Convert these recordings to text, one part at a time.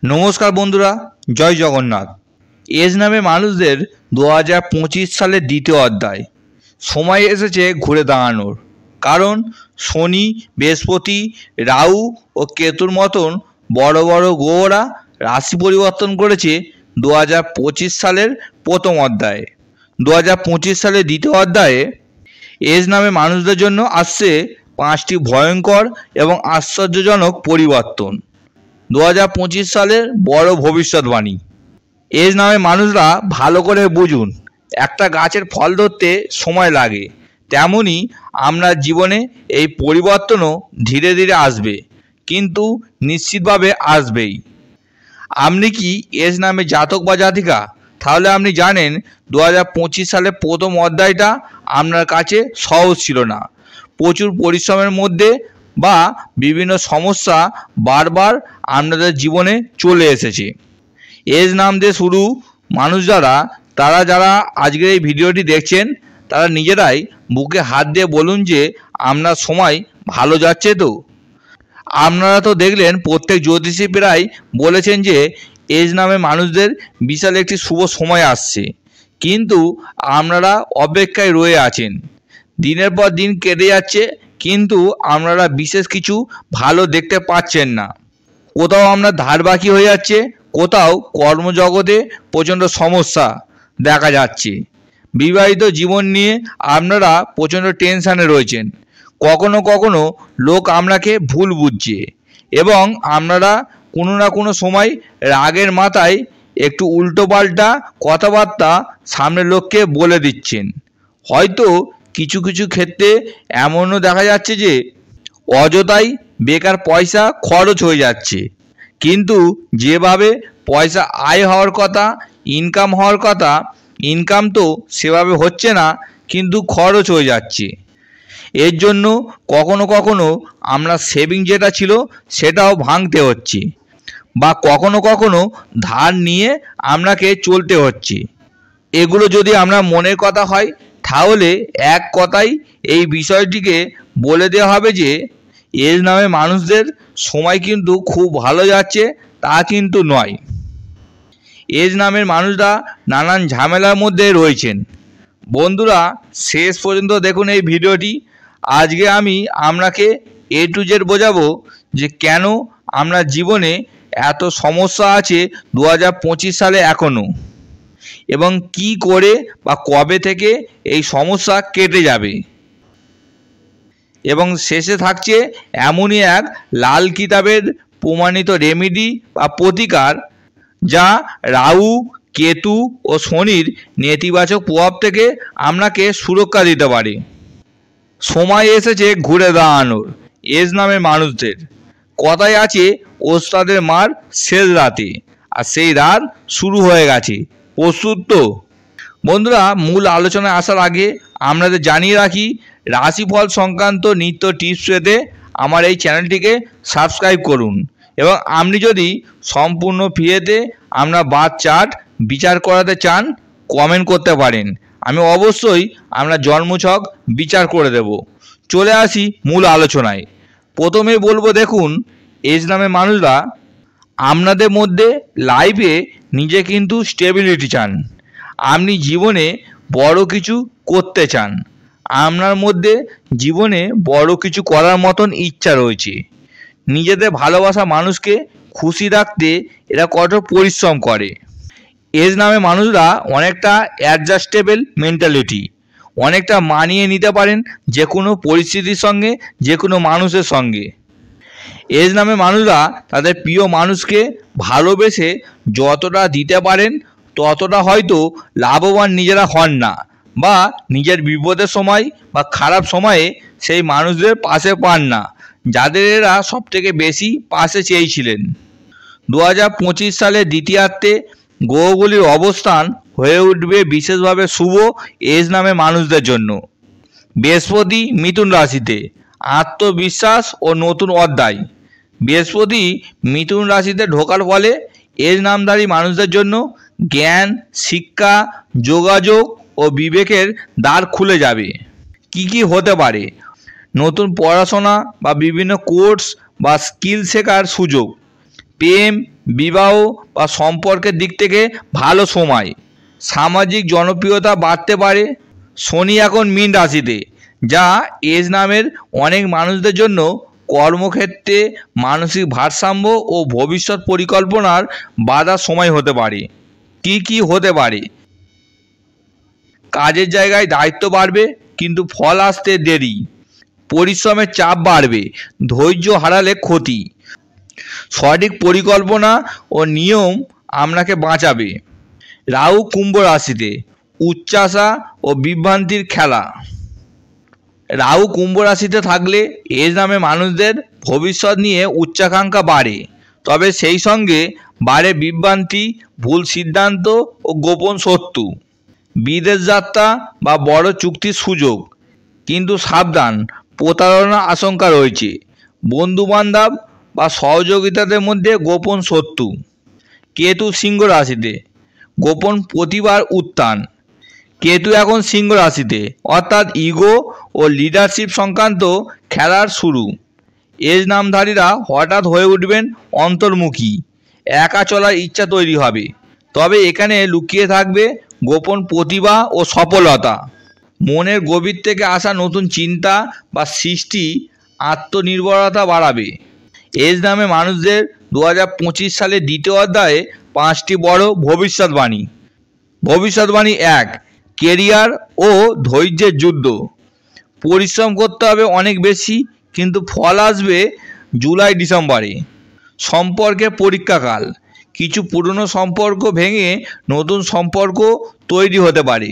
নমস্কার বন্ধুরা, জয় জগন্নাথ। এজ নামে মানুষদের 2025 সালের দ্বিতীয় অধ্যায়। সময় এসেছে ঘুরে দাঁড়ানোর, কারণ শনি, বৃহস্পতি, রাহু ও কেতুর মতন বড় বড় গ্রহরা রাশি পরিবর্তন করেছে 2025 সালের প্রথম অধ্যায়ে। 2025 সালের দ্বিতীয় অধ্যায়ে এজ নামে মানুষদের জন্য আসছে 5টি ভয়ঙ্কর এবং আশ্চর্যজনক পরিবর্তন। 2025 সালের বড় ভবিষ্যৎবাণী। এজ নামে মানুষরা ভালো করে বুঝুন, একটা গাছের ফল ধরতে সময় লাগে, তেমনি আপনার জীবনে এই পরিবর্তনও ধীরে ধীরে আসবে, কিন্তু নিশ্চিতভাবে আসবেই। আপনি কি এজ নামে জাতক বা জাতিকা? তাহলে আপনি জানেন 2025 সালের প্রথম অধ্যায়টা আপনার কাছে সহজ ছিল না। প্রচুর পরিশ্রমের মধ্যে বা বিভিন্ন সমস্যা বারবার আপনাদের জীবনে চলে এসেছে। এজ নাম দিয়ে শুরু মানুষ যারা আজকের এই ভিডিওটি দেখছেন, তারা নিজেরাই বুকে হাত দিয়ে বলুন যে আপনার সময় ভালো যাচ্ছে তো। আপনারা তো দেখলেন প্রত্যেক জ্যোতিষী প্রায় বলেছেন যে এজ নামে মানুষদের বিশাল একটি শুভ সময় আসছে, কিন্তু আপনারা অপেক্ষায় রয়ে আছেন। দিনের পর দিন কেটে যাচ্ছে, কিন্তু আপনারা বিশেষ কিছু ভালো দেখতে পাচ্ছেন না। কোথাও আপনার ধার বাকি হয়ে যাচ্ছে, কোথাও কর্মজগতে প্রচণ্ড সমস্যা দেখা যাচ্ছে। বিবাহিত জীবন নিয়ে আপনারা প্রচণ্ড টেনশানে রয়েছেন। কখনো কখনো লোক আপনাকে ভুল বুঝছে এবং আপনারা কোনো না কোনো সময় রাগের মাথায় একটু উল্টোপাল্টা কথাবার্তা সামনের লোককে বলে দিচ্ছেন। হয়তো কিছু কিছু ক্ষেত্রে এমনও দেখা যাচ্ছে যে অযথাই বেকার পয়সা খরচ হয়ে যাচ্ছে, কিন্তু যেভাবে পয়সা আয় হওয়ার কথা, ইনকাম হওয়ার কথা, ইনকাম তো সেভাবে হচ্ছে না, কিন্তু খরচ হয়ে যাচ্ছে। এর জন্য কখনো কখনো আমরা সেভিং যেটা ছিল সেটাও ভাঙতে হচ্ছে, বা কখনো কখনো ধার নিয়ে আপনাকে চলতে হচ্ছে। এগুলো যদি আমরা মনের কথা হয়, তাহলে এক কথাই এই বিষয়টিকে বলে দেওয়া হবে যে এজ নামে মানুষদের সময় কিন্তু খুব ভালো যাচ্ছে, তা কিন্তু নয়। এজ নামের মানুষরা নানান ঝামেলার মধ্যে রয়েছেন। বন্ধুরা, শেষ পর্যন্ত দেখুন এই ভিডিওটি। আজকে আমি আপনাকে A to Z বোঝাবো যে কেন আপনার জীবনে এত সমস্যা আছে 2025 সালে এখনও, এবং কি করে বা কবে থেকে এই সমস্যা কেটে যাবে। এবং শেষে থাকছে এমনই এক লাল কিতাবের প্রমাণিত রেমেডি বা প্রতিকার, যা রাহু, কেতু ও শনির নেতিবাচক প্রভাব থেকে আপনাকে সুরক্ষা দিতে পারে। সময় এসেছে ঘুরে দাঁড়ানোর এজ নামের মানুষদের। কথায় আছে ওস্তাদের মার শেষ রাতে, আর সেই রাত শুরু হয়ে গেছে। প্রস্তুত তো? বন্ধুরা, মূল আলোচনায় আসার আগে আপনাদের জানিয়ে রাখি, রাশিফল সংক্রান্ত নিত্য টিপস পেতে আমার এই চ্যানেলটিকে সাবস্ক্রাইব করুন, এবং আপনি যদি সম্পূর্ণ ফ্রিতে আপনার বার্থ চার্ট বিচার করাতে চান, কমেন্ট করতে পারেন। আমি অবশ্যই আপনার জন্মছক বিচার করে দেব। চলে আসি মূল আলোচনায়। প্রথমে বলবো, দেখুন, এজ নামে মানুষরা আপনাদের মধ্যে লাইফে নিজে কিন্তু স্টেবিলিটি চান। আপনি জীবনে বড় কিছু করতে চান। আপনার মধ্যে জীবনে বড় কিছু করার মতন ইচ্ছা রয়েছে। নিজেদের ভালোবাসা মানুষকে খুশি রাখতে এরা কঠোর পরিশ্রম করে। এজ নামে মানুষরা অনেকটা অ্যাডজাস্টেবল মেন্টালিটি, অনেকটা মানিয়ে নিতে পারেন যে কোনো পরিস্থিতির সঙ্গে, যে কোনো মানুষের সঙ্গে। এজ নামে মানুষরা তাদের প্রিয় মানুষকে ভালোবেসে যতটা দিতে পারেন, ততটা হয়তো লাভবান নিজেরা হন না, বা নিজের বিপদের সময় বা খারাপ সময়ে সেই মানুষদের পাশে পান না, যাদের এরা সবথেকে বেশি পাশে চেয়েছিলেন। 2025 সালের দ্বিতীয়ার্ধে গ্রহগুলির অবস্থান হয়ে উঠবে বিশেষভাবে শুভ এজ নামে মানুষদের জন্য। বৃহস্পতি মিথুন রাশিতে, আত্মবিশ্বাস ও নতুন অধ্যায়। বৃহস্পতি মিথুন রাশিতে ঢোকার ফলে এজ নামধারী মানুষদের জন্য জ্ঞান, শিক্ষা, যোগাযোগ ও বিবেকের দ্বার খুলে যাবে। কি কি হতে পারে? নতুন পড়াশোনা বা বিভিন্ন কোর্স বা স্কিল শেখার সুযোগ, প্রেম, বিবাহ বা সম্পর্কের দিক থেকে ভালো সময়। সামাজিক জনপ্রিয়তা বাড়তে পারে। শনি এখন মীন রাশিতে, যা এজ নামের অনেক মানুষদের জন্য কর্মক্ষেত্রে মানসিক ভারসাম্য ও ভবিষ্যৎ পরিকল্পনার বাধার সময় হতে পারে। কি হতে পারে? কাজের জায়গায় দায়িত্ব বাড়বে, কিন্তু ফল আসতে দেরি। পরিশ্রমের চাপ বাড়বে, ধৈর্য হারালে ক্ষতি। সঠিক পরিকল্পনা ও নিয়ম আপনাকে বাঁচাবে। রাহু কুম্ভ রাশিতে, উচ্চাশা ও বিভ্রান্তির খেলা। রাহু কুম্ভ রাশিতে থাকলে এজ নামে মানুষদের ভবিষ্যৎ নিয়ে উচ্চাকাঙ্ক্ষা বাড়ে, তবে সেই সঙ্গে বাড়ে বিভ্রান্তি, ভুল সিদ্ধান্ত ও গোপন শত্রু। বিদেশ যাত্রা বা বড় চুক্তির সুযোগ, কিন্তু সাবধান, প্রতারণার আশঙ্কা রয়েছে। বন্ধুবান্ধব বা সহযোগিতাদের মধ্যে গোপন শত্রু। কেতু সিংহ রাশিতে, গোপন প্রতিভার উত্থান। কেতু এখন সিংহ রাশিতে, অর্থাৎ ইগো ও লিডারশিপ সংক্রান্ত খেলার শুরু। এজ নামধারীরা হঠাৎ হয়ে উঠবেন অন্তর্মুখী, একা চলার ইচ্ছা তৈরি হবে, তবে এখানে লুকিয়ে থাকবে গোপন প্রতিভা ও সফলতা। মনের গভীর থেকে আসা নতুন চিন্তা বা সৃষ্টি আত্মনির্ভরতা বাড়াবে। এজ নামে মানুষদের 2025 সালের দ্বিতীয় অধ্যায়ে 5টি বড় ভবিষ্যৎবাণী। 1, কেরিয়ার ও ধৈর্যের যুদ্ধ। পরিশ্রম করতে হবে অনেক বেশি, কিন্তু ফল আসবে জুলাই ডিসেম্বরে। সম্পর্কের পরীক্ষাকাল, কিছু পুরনো সম্পর্ক ভেঙে নতুন সম্পর্ক তৈরি হতে পারে,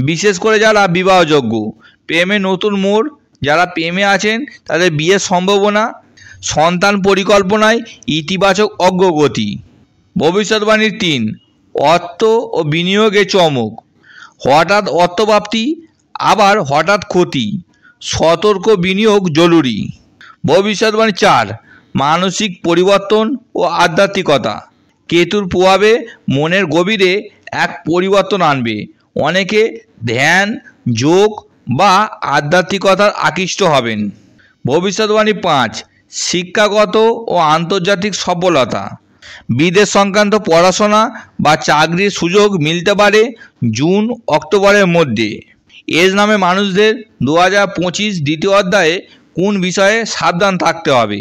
বিশেষ করে যারা বিবাহযোগ্য। প্রেমে নতুন মোড়, যারা প্রেমে আছেন তাদের বিয়ের সম্ভাবনা। সন্তান পরিকল্পনায় ইতিবাচক অগ্রগতি। ভবিষ্যৎবাণী 3, অর্থ ও বিনিয়োগে চমক। হঠাৎ অর্থপ্রাপ্তি, আবার হঠাৎ ক্ষতি, সতর্ক বিনিয়োগ জরুরি। ভবিষ্যৎবাণী 4, মানসিক পরিবর্তন ও আধ্যাত্মিকতা। কেতুর প্রভাবে মনের গভীরে এক পরিবর্তন আনবে। অনেকে ধ্যান, যোগ বা আধ্যাত্মিকতার আকৃষ্ট হবেন। ভবিষ্যৎবাণী 5, শিক্ষাগত ও আন্তর্জাতিক সফলতা। বিদেশ সংক্রান্ত পড়াশোনা বা চাকরির সুযোগ মিলতে পারে জুন অক্টোবরের মধ্যে। এজ নামে মানুষদের 2025 দ্বিতীয় অধ্যায়ে কোন বিষয়ে সাবধান থাকতে হবে?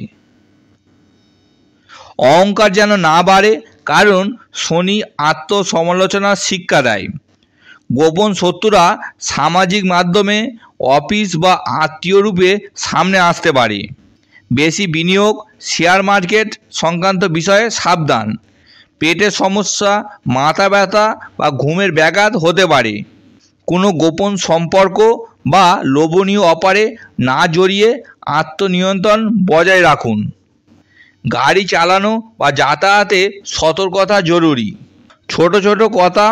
অহংকার যেন না বাড়ে, কারণ শনি আত্মসমালোচনার শিক্ষা দেয়। গোপন শত্রুরা সামাজিক মাধ্যমে, অফিস বা আত্মীয় রূপে সামনে আসতে পারে। বেশি বিনিয়োগ, শেয়ার মার্কেট সংক্রান্ত বিষয়ে সাবধান। পেটের সমস্যা, মাথা ব্যথা বা ঘুমের ব্যাঘাত হতে পারে। কোনো গোপন সম্পর্ক বা লোভনীয় অফারে না জড়িয়ে আত্মনিয়ন্ত্রণ বজায় রাখুন। গাড়ি চালানো বা যাতায়াতে সতর্কতা জরুরি। ছোট ছোট কথা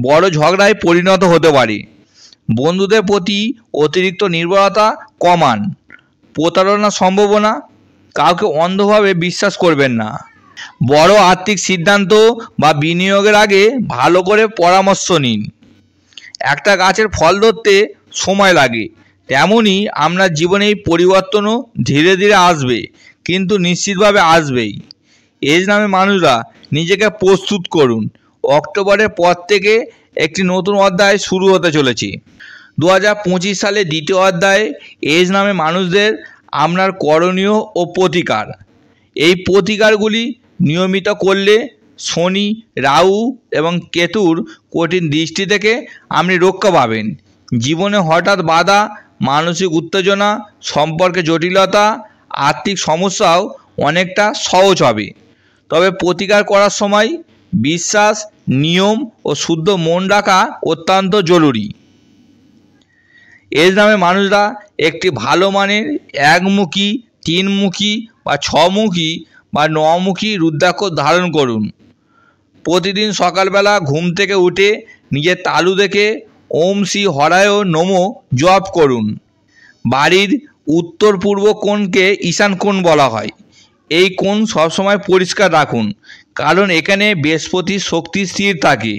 বড় ঝগড়ায় পরিণত হতে পারে। বন্ধুদের প্রতি অতিরিক্ত নির্ভরতা কমান। প্রতারণার সম্ভাবনা, কাউকে অন্ধভাবে বিশ্বাস করবেন না। বড় আর্থিক সিদ্ধান্ত বা বিনিয়োগের আগে ভালো করে পরামর্শ নিন। একটা গাছের ফল ধরতে সময় লাগে, তেমনই আপনার জীবনে এই পরিবর্তনও ধীরে ধীরে আসবে, কিন্তু নিশ্চিতভাবে আসবেই। এজ নামে মানুষরা নিজেকে প্রস্তুত করুন। অক্টোবরের পর থেকে একটি নতুন অধ্যায় শুরু হতে চলেছে। 2025 সালে দ্বিতীয় অধ্যায়ে এজ নামে মানুষদের আপনার করণীয় ও প্রতিকার। এই প্রতিকারগুলি নিয়মিত করলে শনি, রাহু এবং কেতুর কঠিন দৃষ্টি থেকে আপনি রক্ষা পাবেন। জীবনে হঠাৎ বাধা, মানসিক উত্তেজনা, সম্পর্কে জটিলতা, আর্থিক সমস্যাও অনেকটা সহজ হবে। তবে প্রতিকার করার সময় বিশ্বাস, নিয়ম ও শুদ্ধ মন রাখা অত্যন্ত জরুরি। এজ নামে মানুষরা একটি ভালো মানের একমুখী, তিনমুখী বা ছমুখী বা নমুখী রুদ্রাক্ষ ধারণ করুন। প্রতিদিন সকালবেলা ঘুম থেকে উঠে নিজের তালু দেখে ওম শ্রী হরায় নমঃ জপ করুন। বাড়ির উত্তর পূর্ব কোণকে ঈশান কোণ বলা হয়। এই কোণ সবসময় পরিষ্কার রাখুন, কারণ এখানে বৃহস্পতির শক্তি স্থির থাকে।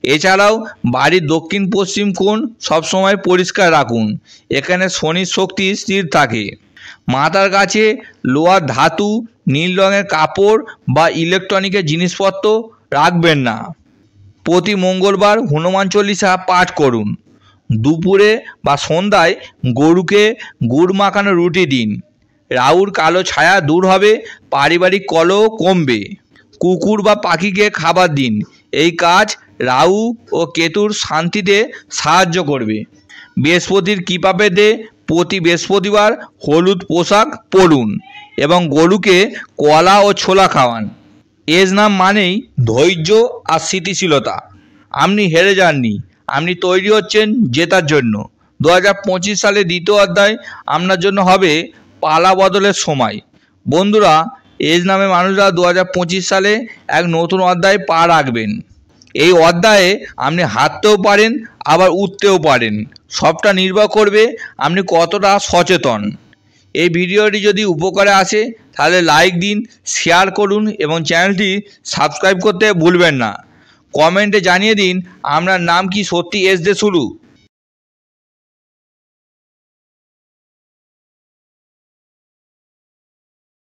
এছাড়াও বাড়ির দক্ষিণ পশ্চিম কোণ সবসময় পরিষ্কার রাখুন, এখানে শনির শক্তি স্থির থাকে। মাথার কাছে লোহার ধাতু নীল রঙের কাপড় বা ইলেকট্রনিকের জিনিসপত্র রাখবেন না। প্রতি মঙ্গলবার হনুমান চল্লিশা পাঠ করুন। দুপুরে বা সন্ধ্যায় গরুকে গুড় মাখানো রুটি দিন। রাহুর কালো ছায়া দূর হবে, পারিবারিক কলহ কমবে। কুকুর বা পাখিকে খাবার দিন। এই কাজ রাহু ও কেতুর শান্তিতে সাহায্য করবে। বৃহস্পতির কৃপা পেতে প্রতি বৃহস্পতিবার হলুদ পোশাক পরুন এবং গরুকে কলা ও ছোলা খাওয়ান। এজ নাম মানেই ধৈর্য আর স্থিতিশীলতা। আপনি হেরে যাননি, আপনি তৈরি হচ্ছেন জেতার জন্য। 2025 সালের দ্বিতীয় অধ্যায় আপনার জন্য হবে পালা বদলের সময়। বন্ধুরা, এজ নামে মানুষরা 2025 সালে এক নতুন অধ্যায় পা রাখবেন। এই অধ্যায়ে আপনি হারতেও পারেন, আবার উঠতেও পারেন। সবটা নির্ভর করবে আপনি কতটা সচেতন। এই ভিডিওটি যদি উপকারে আসে তাহলে লাইক দিন, শেয়ার করুন এবং চ্যানেলটি সাবস্ক্রাইব করতে ভুলবেন না। কমেন্টে জানিয়ে দিন আপনার নাম কি সত্যি এস দিয়ে শুরু।